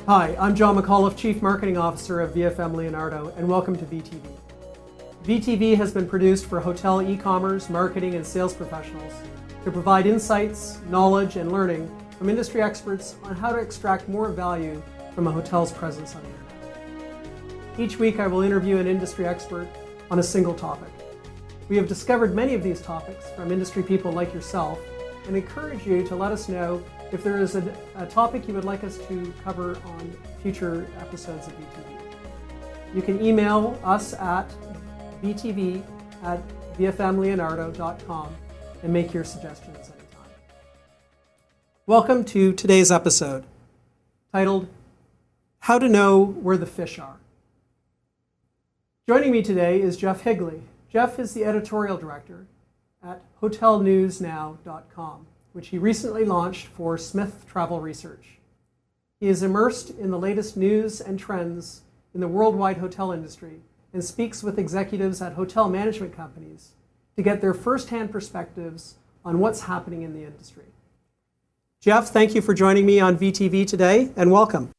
Hi, I'm John McAuliffe, Chief Marketing Officer of VFM Leonardo, and welcome to VTV. VTV has been produced for hotel e-commerce, marketing, and sales professionals to provide insights, knowledge, and learning from industry experts on how to extract more value from a hotel's presence on the internet. Each week I will interview an industry expert on a single topic. We have discovered many of these topics from industry people like yourself and encourage you to let us know if there is a topic you would like us to cover on future episodes of VTV. You can email us at vtv@vfmleonardo.com and make your suggestions anytime. Welcome to today's episode, titled, How to Know Where the Fish Are. Joining me today is Jeff Higley. Jeff is the editorial director at hotelnewsnow.com, which he recently launched for Smith Travel Research. He is immersed in the latest news and trends in the worldwide hotel industry and speaks with executives at hotel management companies to get their firsthand perspectives on what's happening in the industry. Jeff, thank you for joining me on VTV today, and welcome.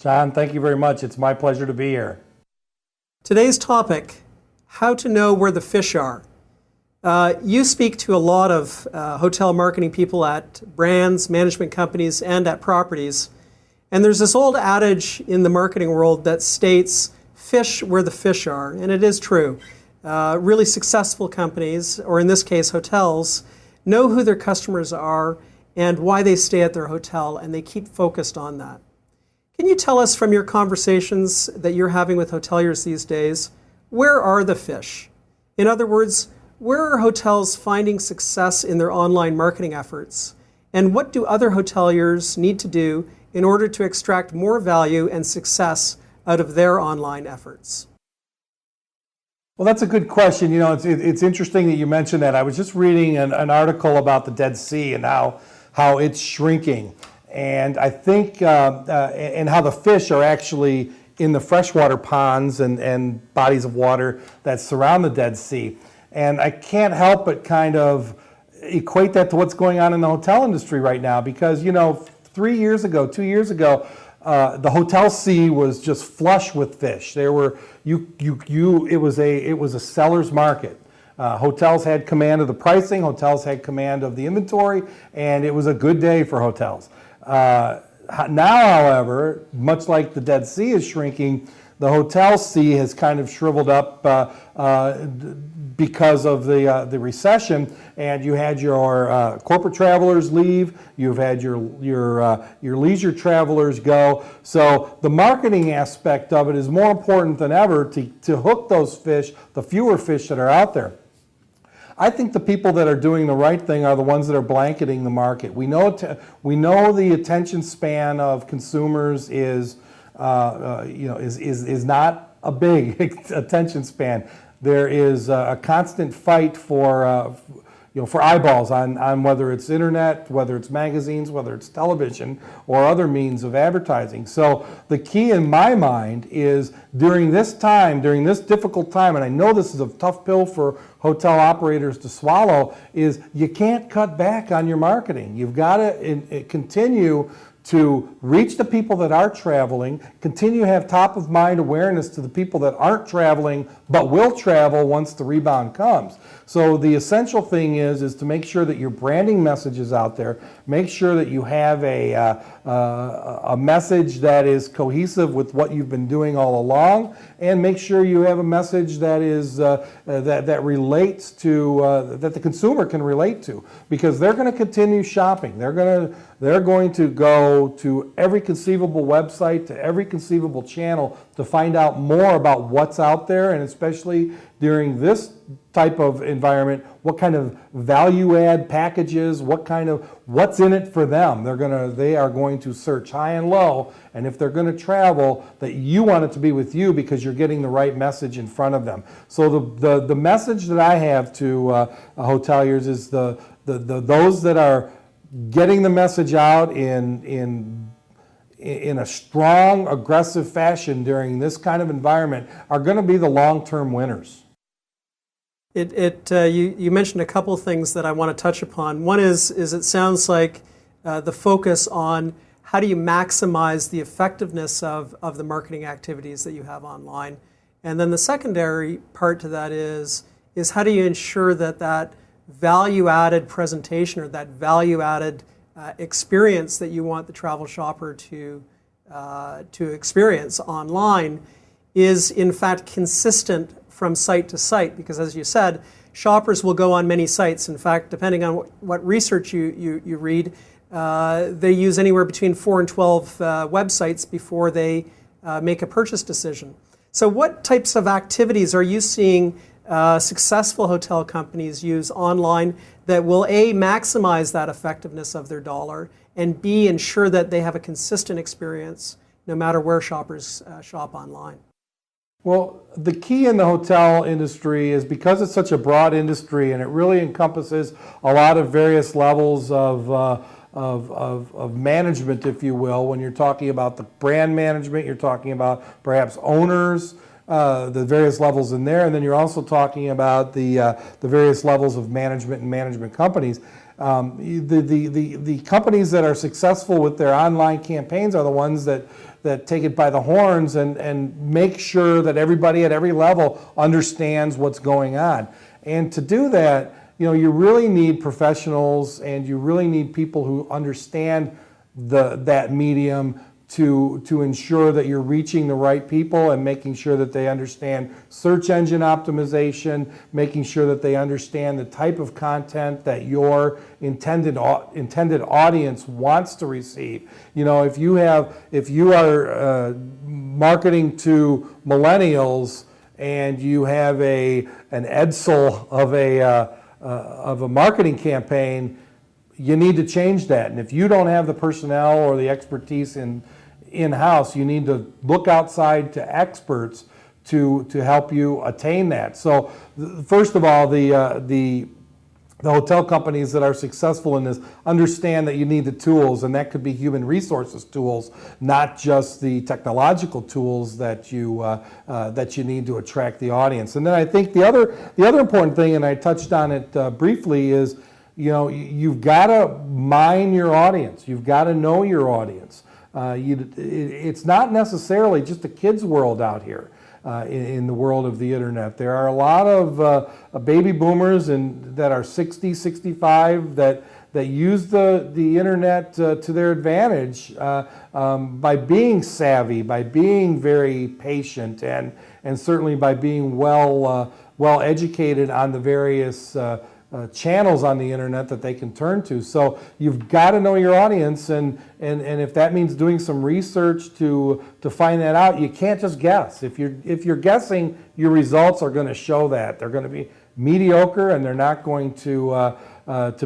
John, thank you very much. It's my pleasure to be here. Today's topic, how to know where the fish are. You speak to a lot of hotel marketing people at brands, management companies, and at properties. And there's this old adage in the marketing world that states, fish where the fish are. And it is true. Really successful companies, or in this case hotels, know who their customers are and why they stay at their hotel, and they keep focused on that. Can you tell us from your conversations that you're having with hoteliers these days, where are the fish? In other words, where are hotels finding success in their online marketing efforts? And what do other hoteliers need to do in order to extract more value and success out of their online efforts? Well, that's a good question. You know, it's interesting that you mentioned that. I was just reading an article about the Dead Sea and how it's shrinking. And I think, and how the fish are actually in the freshwater ponds and bodies of water that surround the Dead Sea. And I can't help but kind of equate that to what's going on in the hotel industry right now, because, you know, 2 years ago, the hotel sea was just flush with fish. There were it was a seller's market. Hotels had command of the pricing, hotels had command of the inventory, and it was a good day for hotels. Now, however, much like the Dead Sea is shrinking, the hotel sea has kind of shriveled up because of the recession, and you had your corporate travelers leave, you've had your leisure travelers go. So the marketing aspect of it is more important than ever to hook those fish, the fewer fish that are out there. I think the people that are doing the right thing are the ones that are blanketing the market. We know the attention span of consumers is not a big attention span. There is a constant fight for eyeballs on whether it's internet, whether it's magazines, whether it's television, or other means of advertising. So the key in my mind is during this difficult time, and I know this is a tough pill for hotel operators to swallow, is you can't cut back on your marketing. You've got to continue to reach the people that are traveling, continue to have top of mind awareness to the people that aren't traveling but will travel once the rebound comes. So the essential thing is to make sure that your branding message is out there, make sure that you have a message that is cohesive with what you've been doing all along, and make sure you have a message that is that relates to that the consumer can relate to, because they're going to continue shopping. They're going to go to every conceivable website, to every conceivable channel to find out more about what's out there, and especially during this type of environment, what kind of value add packages, what's in it for them. They are going to search high and low, and if they're going to travel, that you want it to be with you because you're getting the right message in front of them. So the message that I have to hoteliers is those that are getting the message out in a strong, aggressive fashion during this kind of environment are going to be the long-term winners. You mentioned a couple of things that I want to touch upon. One is it sounds like the focus on how do you maximize the effectiveness of the marketing activities that you have online? And then the secondary part to that is how do you ensure that that value-added presentation or that value-added experience that you want the travel shopper to experience online is in fact consistent from site to site? Because as you said, shoppers will go on many sites. In fact, depending on what research you read, they use anywhere between 4 and 12 websites before they make a purchase decision. So what types of activities are you seeing successful hotel companies use online that will A, maximize that effectiveness of their dollar, and B, ensure that they have a consistent experience no matter where shoppers shop online? Well, the key in the hotel industry is because it's such a broad industry and it really encompasses a lot of various levels of management, if you will. When you're talking about the brand management, you're talking about perhaps owners, the various levels in there, and then you're also talking about the various levels of management and management companies. The companies that are successful with their online campaigns are the ones that take it by the horns and make sure that everybody at every level understands what's going on. And to do that, you really need professionals and you really need people who understand that medium to ensure that you're reaching the right people and making sure that they understand search engine optimization, making sure that they understand the type of content that your intended audience wants to receive. If you are marketing to millennials and you have an Edsel of a marketing campaign, you need to change that. And if you don't have the personnel or the expertise in-house, you need to look outside to experts to help you attain that. So first of all, the hotel companies that are successful in this understand that you need the tools, and that could be human resources tools, not just the technological tools that you need to attract the audience. And then I think the other important thing, and I touched on it briefly, is you've got to mine your audience. You've got to know your audience. It's not necessarily just a kid's world out here in the world of the internet. There are a lot of baby boomers that are 60, 65 that use the internet to their advantage by being savvy, by being very patient, and certainly by being well educated on the various channels on the internet that they can turn to. So you've got to know your audience, and if that means doing some research to find that out, you can't just guess. If you're guessing, your results are going to show that. They're going to be mediocre, and they're not going to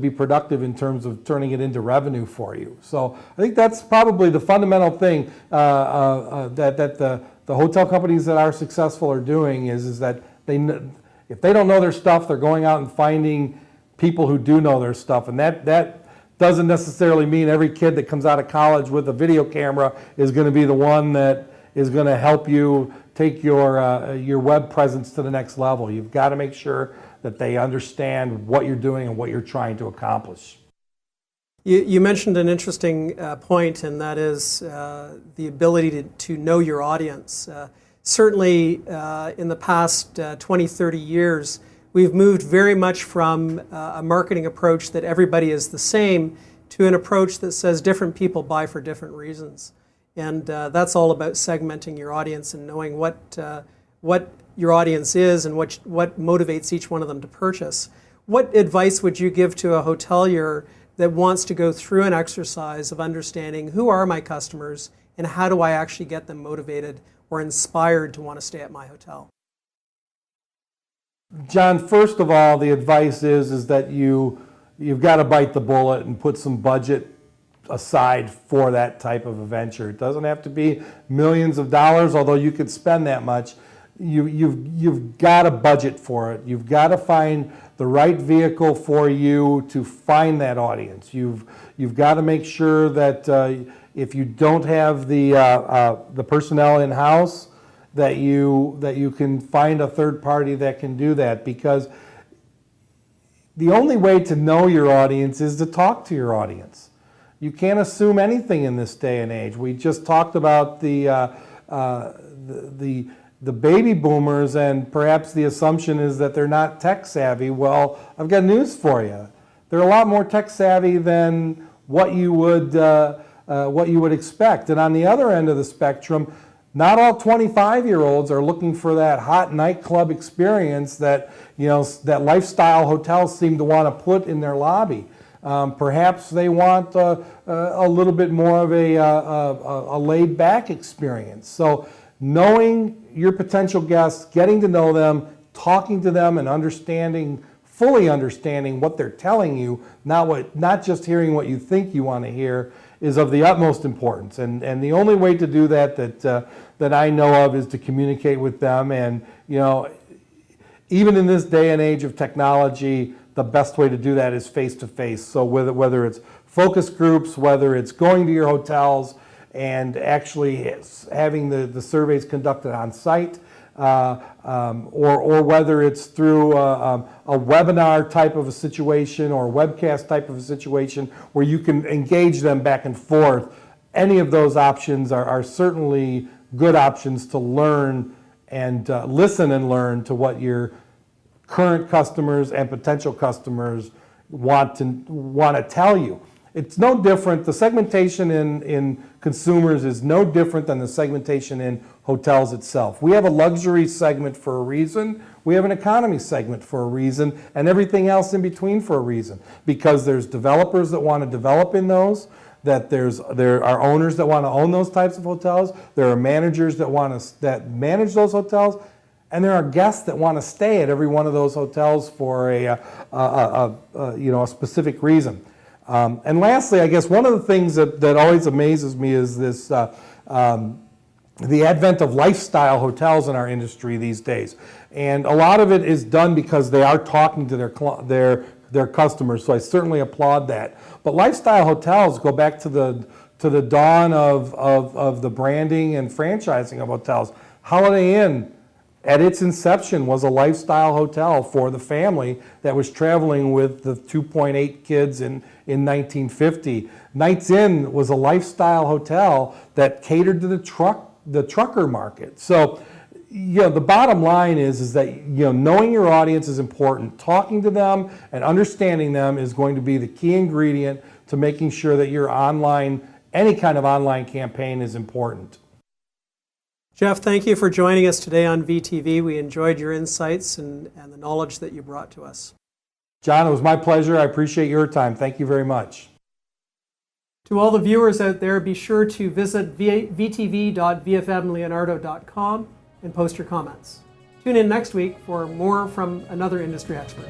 be productive in terms of turning it into revenue for you. So I think that's probably the fundamental thing that the hotel companies that are successful are doing is that if they don't know their stuff, they're going out and finding people who do know their stuff. And that doesn't necessarily mean every kid that comes out of college with a video camera is going to be the one that is going to help you take your web presence to the next level. You've got to make sure that they understand what you're doing and what you're trying to accomplish. You mentioned an interesting point, and that is the ability to know your audience. Certainly, in the past 20, 30 years, we've moved very much from a marketing approach that everybody is the same to an approach that says different people buy for different reasons. And that's all about segmenting your audience and knowing what your audience is and what motivates each one of them to purchase. What advice would you give to a hotelier that wants to go through an exercise of understanding who are my customers and how do I actually get them motivated or inspired to want to stay at my hotel? John, first of all, the advice is that you've got to bite the bullet and put some budget aside for that type of a venture. It doesn't have to be millions of dollars, although you could spend that much. You've got to budget for it. You've got to find the right vehicle for you to find that audience. You've got to make sure that if you don't have the personnel in house, that you can find a third party that can do that, because the only way to know your audience is to talk to your audience. you can't assume anything in this day and age. We just talked about the baby boomers, and perhaps the assumption is that they're not tech savvy. Well, I've got news for you. They're a lot more tech savvy than what you would expect. And on the other end of the spectrum, not all 25-year-olds are looking for that hot nightclub experience that that lifestyle hotels seem to want to put in their lobby. Perhaps they want a little bit more of a laid-back experience. So knowing your potential guests, getting to know them, talking to them, and fully understanding what they're telling you, not just hearing what you think you want to hear, is of the utmost importance. And the only way to do that I know of is to communicate with them. And even in this day and age of technology, the best way to do that is face-to-face. So whether it's focus groups, whether it's going to your hotels and actually having the surveys conducted on site, or whether it's through a webinar type of a situation or a webcast type of a situation where you can engage them back and forth, any of those options are certainly good options to learn and listen and learn to what your current customers and potential customers want to tell you. It's no different. The segmentation in consumers is no different than the segmentation in hotels itself. We have a luxury segment for a reason. We have an economy segment for a reason, and everything else in between for a reason. Because there's developers that want to develop in those, there are owners that want to own those types of hotels, there are managers that manage those hotels, and there are guests that want to stay at every one of those hotels for a specific reason. And lastly, I guess one of the things that always amazes me is this the advent of lifestyle hotels in our industry these days. And a lot of it is done because they are talking to their customers, so I certainly applaud that. But lifestyle hotels go back to the dawn of the branding and franchising of hotels. Holiday Inn, at its inception, was a lifestyle hotel for the family that was traveling with the 2.8 kids in 1950. Knight's Inn was a lifestyle hotel that catered to the trucker market. So, the bottom line is that knowing your audience is important. Talking to them and understanding them is going to be the key ingredient to making sure that your any kind of online campaign is important. Jeff, thank you for joining us today on VTV. We enjoyed your insights and the knowledge that you brought to us. John, it was my pleasure. I appreciate your time. Thank you very much. To all the viewers out there, be sure to visit vtv.vfmleonardo.com and post your comments. Tune in next week for more from another industry expert.